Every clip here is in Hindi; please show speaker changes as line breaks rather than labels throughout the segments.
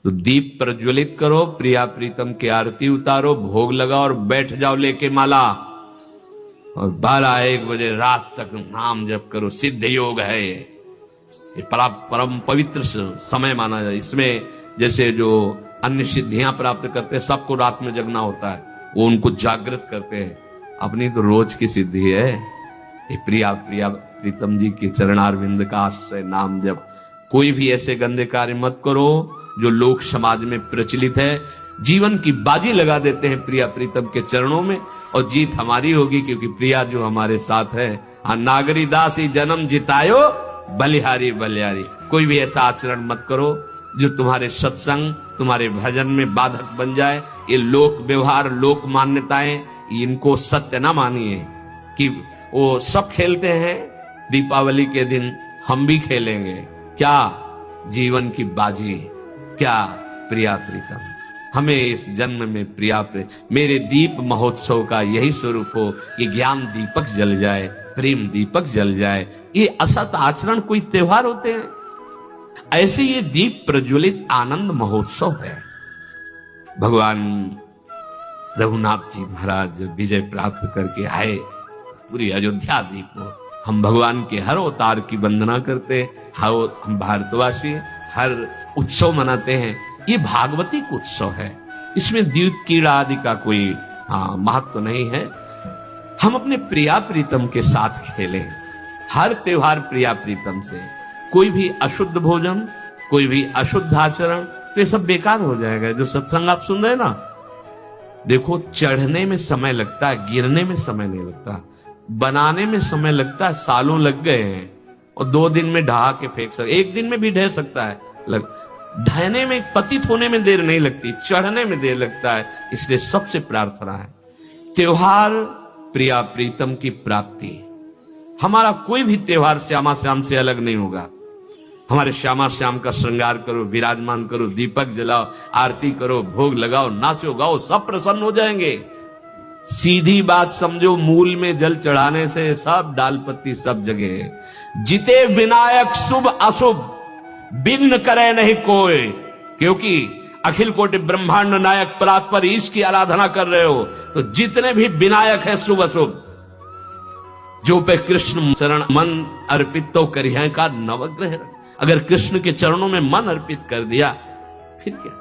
तो दीप प्रज्वलित करो, प्रिया प्रीतम की आरती उतारो, भोग लगाओ और बैठ जाओ लेके माला, और 12-1 बजे रात तक नाम जप करो। सिद्ध योग है ये परम पवित्र समय माना जाए। इसमें जैसे जो अन्य सिद्धियां प्राप्त करते हैं, सबको रात में जगना होता है, वो उनको जागृत करते हैं। अपनी तो रोज की सिद्धि है ये प्रिया प्रीतम जी के चरणारविंद का आश्रय नाम जप। कोई भी ऐसे गंदे कार्य मत करो जो लोक समाज में प्रचलित है। जीवन की बाजी लगा देते हैं प्रिया प्रीतम के चरणों में, और जीत हमारी होगी, क्योंकि प्रिया जो हमारे साथ है। हाँ, नागरी दास ही जन्म जितायो, बलिहारी बलिहारी। कोई भी ऐसा आचरण मत करो जो तुम्हारे सत्संग, तुम्हारे भजन में बाधक बन जाए। ये लोक व्यवहार, लोक मान्यताएं, इनको सत्य ना मानिए कि वो सब खेलते हैं, दीपावली के दिन हम भी खेलेंगे। क्या जीवन की बाजी, क्या प्रिया प्रीतम। हमें इस जन्म में प्रिया मेरे दीप महोत्सव का यही स्वरूप हो कि ज्ञान दीपक जल जाए, प्रेम दीपक जल जाए। ये असत आचरण कोई त्योहार होते हैं? ऐसे ये दीप प्रज्वलित आनंद महोत्सव है। भगवान रघुनाथ जी महाराज विजय प्राप्त करके आए, पूरी अयोध्या दीप हो। हम भगवान के हर अवतार की वंदना करते हैं, हम भारतवासी हर उत्सव मनाते हैं। ये भागवतिक उत्सव है, इसमें द्यूत कीड़ा आदि का कोई महत्व तो नहीं है। हम अपने प्रिया प्रीतम के साथ खेलें, हर त्योहार प्रिया प्रीतम से। कोई भी अशुद्ध भोजन, कोई भी अशुद्ध आचरण, तो ये सब बेकार हो जाएगा। जो सत्संग आप सुन रहे हैं ना, देखो चढ़ने में समय लगता है, गिरने में समय नहीं लगता। बनाने में समय लगता है, सालों लग गए हैं, और 2 दिन में ढहा के फेंक सकते, 1 दिन में भी ढह सकता है। ढहने में, पतित होने में देर नहीं लगती, चढ़ने में देर लगता है। इसलिए सबसे प्रार्थना है, त्योहार प्रिया प्रीतम की प्राप्ति। हमारा कोई भी त्योहार श्यामा श्याम से अलग नहीं होगा। हमारे श्यामा श्याम का श्रृंगार करो, विराजमान करो, दीपक जलाओ, आरती करो, भोग लगाओ, नाचो गाओ, सब प्रसन्न हो जाएंगे। सीधी बात समझो, मूल में जल चढ़ाने से सब डाल पत्ती सब जगह। जिते विनायक शुभ अशुभ, विघ्न करे नहीं कोई। क्योंकि अखिल कोटि ब्रह्मांड नायक परात्पर ईश की आराधना कर रहे हो, तो जितने भी विनायक है शुभ अशुभ, जो पे कृष्ण चरण मन अर्पित तो करिए का नवग्रह। अगर कृष्ण के चरणों में मन अर्पित कर दिया, फिर क्या।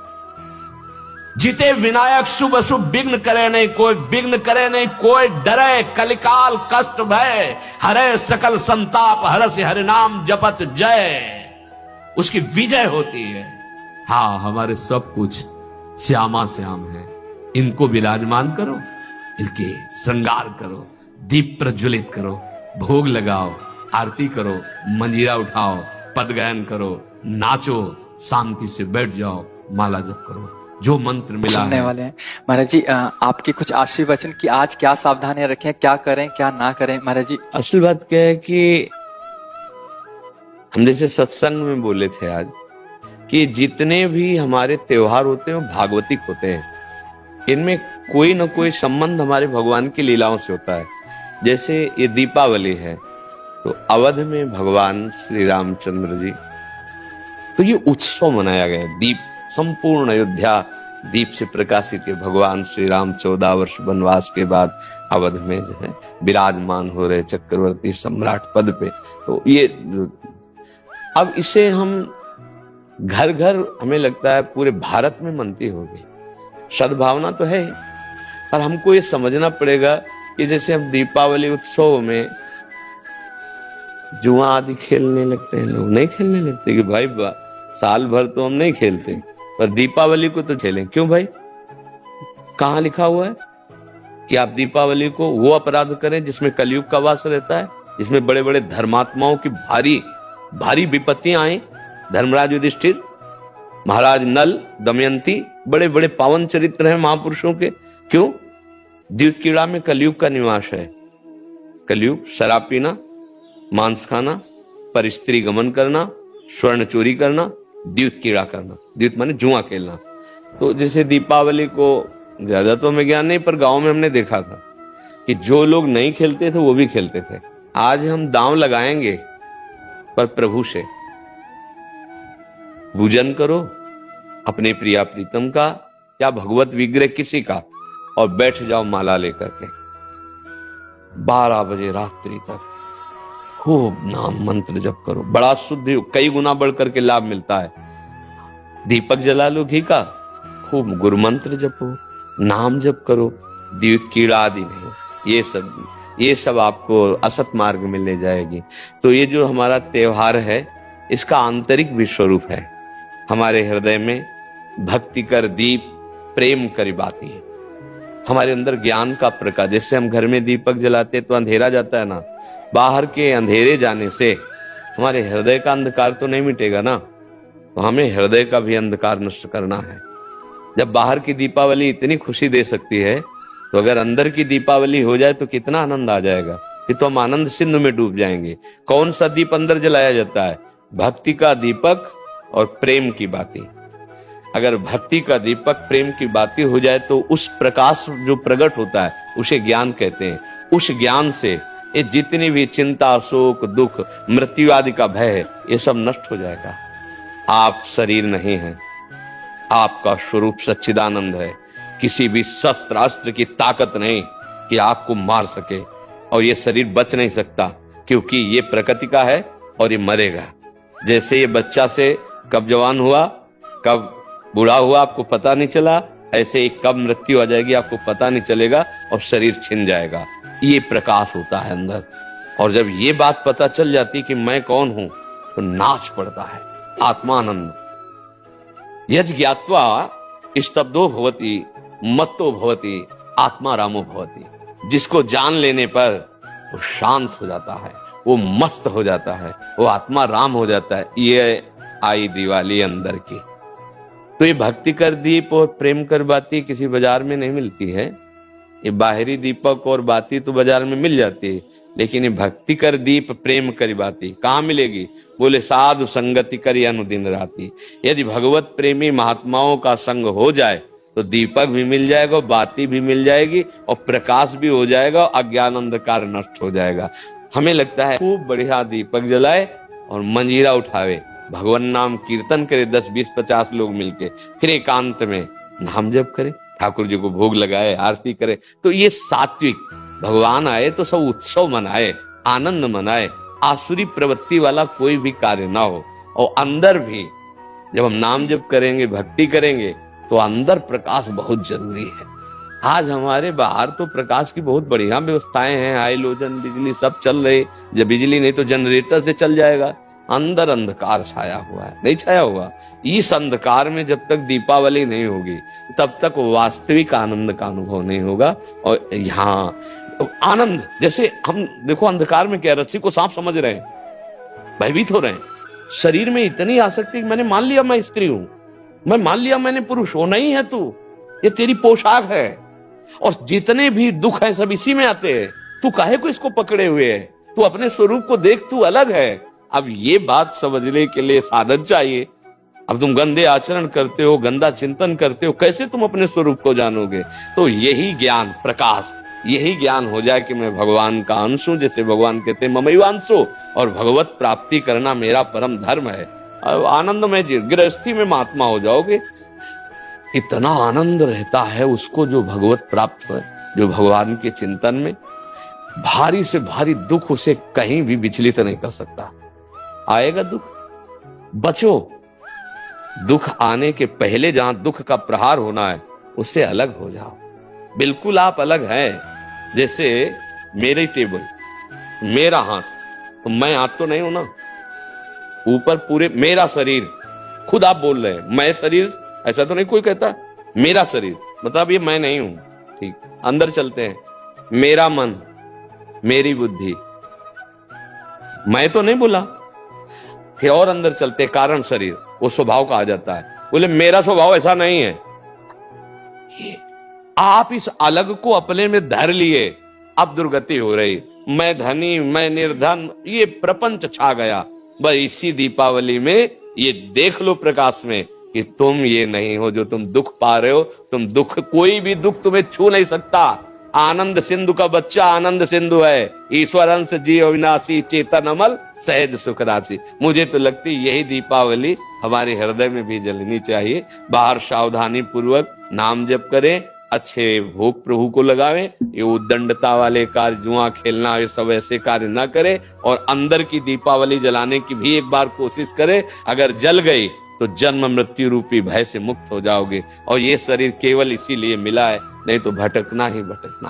जिते विनायक शुभ अशुभ, विघ्न करे नहीं कोई, विघ्न करे नहीं कोई, डरे कलिकाल कष्ट भय, हरे सकल संताप, हरस हरि नाम जपत जय। उसकी विजय होती है। हाँ, हमारे सब कुछ श्यामा श्याम है, इनको विराजमान करो, इनके श्रृंगार करो, दीप प्रज्वलित करो, भोग लगाओ, आरती करो, मंजीरा उठाओ, पद गायन करो, नाचो, शांति से बैठ जाओ, माला जप करो, जो मंत्र मिला
सुनने वाले हैं। महाराज जी, आपके कुछ आशीर्वचन कि आज क्या सावधानियां रखें, क्या करें क्या ना करें महाराज जी?
असल बात क्या है कि हम जैसे सत्संग में बोले थे आज कि जितने भी हमारे त्योहार होते हैं वो भागवतिक होते हैं। इनमें कोई न कोई संबंध हमारे भगवान की लीलाओं से होता है। जैसे ये दीपावली है, तो अवध में भगवान श्री रामचंद्र जी, तो ये उत्सव मनाया गया। दीप, संपूर्ण अयोध्या दीप से प्रकाशित है। भगवान श्री राम 14 वर्ष वनवास के बाद अवध में जो है विराजमान हो रहे चक्रवर्ती सम्राट पद पे। तो ये अब इसे हम घर घर, हमें लगता है पूरे भारत में मनती होगी। सद्भावना तो है, पर हमको ये समझना पड़ेगा कि जैसे हम दीपावली उत्सव में जुआ आदि खेलने लगते हैं, लोग नहीं खेलने लगते कि भाई साल भर तो हम नहीं खेलते, पर दीपावली को तो खेलें। क्यों भाई? कहाँ लिखा हुआ है कि आप दीपावली को वो अपराध करें जिसमें कलयुग का वास रहता है, जिसमें बड़े बड़े धर्मात्माओं की भारी विपत्तियां आए। धर्मराज युधिष्ठिर, महाराज नल, दमयंती, बड़े बड़े पावन चरित्र हैं महापुरुषों के। क्यों? द्यूत कीड़ा में कलयुग का निवास है। कलयुग शराब पीना, मांस खाना, पर स्त्री गमन करना, स्वर्ण चोरी करना, द्यूत कीड़ा करना। द्यूत माने जुआ खेलना। तो जैसे दीपावली को ज्यादा तो हमें ज्ञान नहीं, पर गांव में हमने देखा था कि जो लोग नहीं खेलते थे वो भी खेलते थे। आज हम दांव लगाएंगे, पर प्रभु से पूजन करो, अपने प्रिया प्रीतम का या भगवत विग्रह किसी का, और बैठ जाओ माला लेकर के। 12 बजे रात्रि तक खूब नाम मंत्र जप करो, बड़ा शुद्ध, कई गुना बढ़ करके लाभ मिलता है। दीपक जला लो घी का, खूब गुरु मंत्र जपो, नाम जप करो, द्यूत कीड़ा आदि नहीं, ये सब आपको असत मार्ग में ले जाएगी। तो ये जो हमारा त्योहार है, इसका आंतरिक भी स्वरूप है। हमारे हृदय में भक्ति कर दीप प्रेम करी बाती है, हमारे अंदर ज्ञान का प्रकाश। जैसे हम घर में दीपक जलाते तो अंधेरा जाता है ना, बाहर के अंधेरे जाने से हमारे हृदय का अंधकार तो नहीं मिटेगा ना, तो हमें हृदय का भी अंधकार नष्ट करना है। जब बाहर की दीपावली इतनी खुशी दे सकती है, तो अगर अंदर की दीपावली हो जाए तो कितना आनंद आ जाएगा। फिर तो हम आनंद सिंधु में डूब जाएंगे। कौन सा दीप अंदर जलाया जाता है? भक्ति का दीपक और प्रेम की बाती। अगर भक्ति का दीपक प्रेम की बाती हो जाए तो उस प्रकाश जो प्रकट होता है उसे ज्ञान कहते हैं। उस ज्ञान से ये जितनी भी चिंता, शोक, दुख, मृत्यु आदि का भय है, ये सब नष्ट हो जाएगा। आप शरीर नहीं हैं, आपका स्वरूप सच्चिदानंद है। किसी भी शस्त्र अस्त्र की ताकत नहीं कि आपको मार सके, और ये शरीर बच नहीं सकता, क्योंकि ये प्रकृति का है और ये मरेगा। जैसे ये बच्चा से कब जवान हुआ, कब बूढ़ा हुआ, आपको पता नहीं चला, ऐसे ही कब मृत्यु आ जाएगी आपको पता नहीं चलेगा, और शरीर छिन जाएगा। ये प्रकाश होता है अंदर। और जब ये बात पता चल जाती कि मैं कौन हूं, तो नाच पड़ता है आत्मानंद। यज ज्ञात्वा स्तब्धो भवति मत्तो भवति आत्मा रामो भवति। जिसको जान लेने पर वो शांत हो जाता है, वो मस्त हो जाता है, वो आत्मा राम हो जाता है। ये आई दिवाली अंदर की। तो ये भक्ति कर दीप और प्रेम कर बाती किसी बाजार में नहीं मिलती है। ये बाहरी दीपक और बाती तो बाजार में मिल जाती है, लेकिन ये भक्ति कर दीप प्रेम कर बाती कहाँ मिलेगी? बोले साधु संगति करी अनुदिन राती। यदि भगवत प्रेमी महात्माओं का संग हो जाए तो दीपक भी मिल जाएगा, बाती भी मिल जाएगी, और प्रकाश भी हो जाएगा, अज्ञान अंधकार नष्ट हो जाएगा। हमें लगता है खूब बढ़िया दीपक जलाए और मंजीरा उठावे, भगवान नाम कीर्तन करे 10, 20, 50 लोग मिलके, फिर एकांत में नाम जप करे, ठाकुर जी को भोग लगाए, आरती करे। तो ये सात्विक, भगवान आए तो सब उत्सव मनाए, आनंद मनाए, आसुरी प्रवृत्ति वाला कोई भी कार्य ना हो। और अंदर भी जब हम नाम जप करेंगे, भक्ति करेंगे, तो अंदर प्रकाश बहुत जरूरी है। आज हमारे बाहर तो प्रकाश की बहुत बढ़िया व्यवस्थाएं हैं, हाइलोजन बिजली सब चल रही। जब बिजली नहीं तो जनरेटर से चल जाएगा। अंदर अंधकार छाया हुआ है, नहीं छाया हुआ। इस अंधकार में जब तक दीपावली नहीं होगी, तब तक वास्तविक आनंद का अनुभव नहीं होगा। और यहाँ आनंद, जैसे हम देखो अंधकार में क्या, रस्सी को सांप समझ रहे हैं, भयभीत हो रहे हैं। शरीर में इतनी आसक्ति, मैंने मान लिया मैं स्त्री हूं, मैं मान लिया मैंने पुरुष हो, नहीं है तू, ये तेरी पोशाक है, और जितने भी दुख हैं सब इसी में आते हैं। तू काहे को इसको पकड़े हुए है? तू अपने स्वरूप को देख, तू अलग है। अब ये बात समझने के लिए साधन चाहिए। अब तुम गंदे आचरण करते हो, गंदा चिंतन करते हो, कैसे तुम अपने स्वरूप को जानोगे? तो यही ज्ञान प्रकाश, यही ज्ञान हो जाए कि मैं भगवान का अंश हूं, जैसे भगवान कहते हैं ममैवांशो, और भगवत प्राप्ति करना मेरा परम धर्म है। अब आनंदमय गृहस्थी में महात्मा हो जाओगे। इतना आनंद रहता है उसको जो भगवत प्राप्त है, जो भगवान के चिंतन में। भारी से भारी दुख उसे कहीं भी विचलित नहीं कर सकता। आएगा दुख, बचो। दुख आने के पहले जहां दुख का प्रहार होना है, उससे अलग हो जाओ। बिल्कुल आप अलग हैं। जैसे मेरी टेबल, मेरा हाथ, तो मैं हाथ तो नहीं हूं ना, ऊपर पूरे मेरा शरीर। खुद आप बोल रहे हैं मैं शरीर, ऐसा तो नहीं कोई कहता। मेरा शरीर मतलब ये मैं नहीं हूं। ठीक, अंदर चलते हैं। मेरा मन, मेरी बुद्धि, मैं तो नहीं बोला। फिर और अंदर चलते, कारण शरीर, वो स्वभाव का आ जाता है। बोले मेरा स्वभाव ऐसा नहीं है। आप इस अलग को अपने में धर लिए, अब दुर्गति हो रही। मैं धनी, मैं निर्धन, ये प्रपंच छा गया। बस इसी दीपावली में ये देख लो प्रकाश में कि तुम ये नहीं हो जो तुम दुख पा रहे हो। तुम दुख, कोई भी दुख तुम्हें छू नहीं सकता। आनंद सिंधु का बच्चा आनंद सिंधु है। ईश्वर अंश जीव अविनाशी, चेतन अमल सहज सुख राशि। मुझे तो लगती यही दीपावली हमारे हृदय में भी जलनी चाहिए। बाहर सावधानी पूर्वक नाम जप करें, अच्छे भोग प्रभु को लगावे, ये उद्दंडता वाले कार्य, जुआ खेलना, ये सब ऐसे कार्य ना करे। और अंदर की दीपावली जलाने की भी एक बार कोशिश करे। अगर जल गई तो जन्म मृत्यु रूपी भय से मुक्त हो जाओगे। और ये शरीर केवल इसीलिए मिला है, नहीं तो भटकना ही भटकना।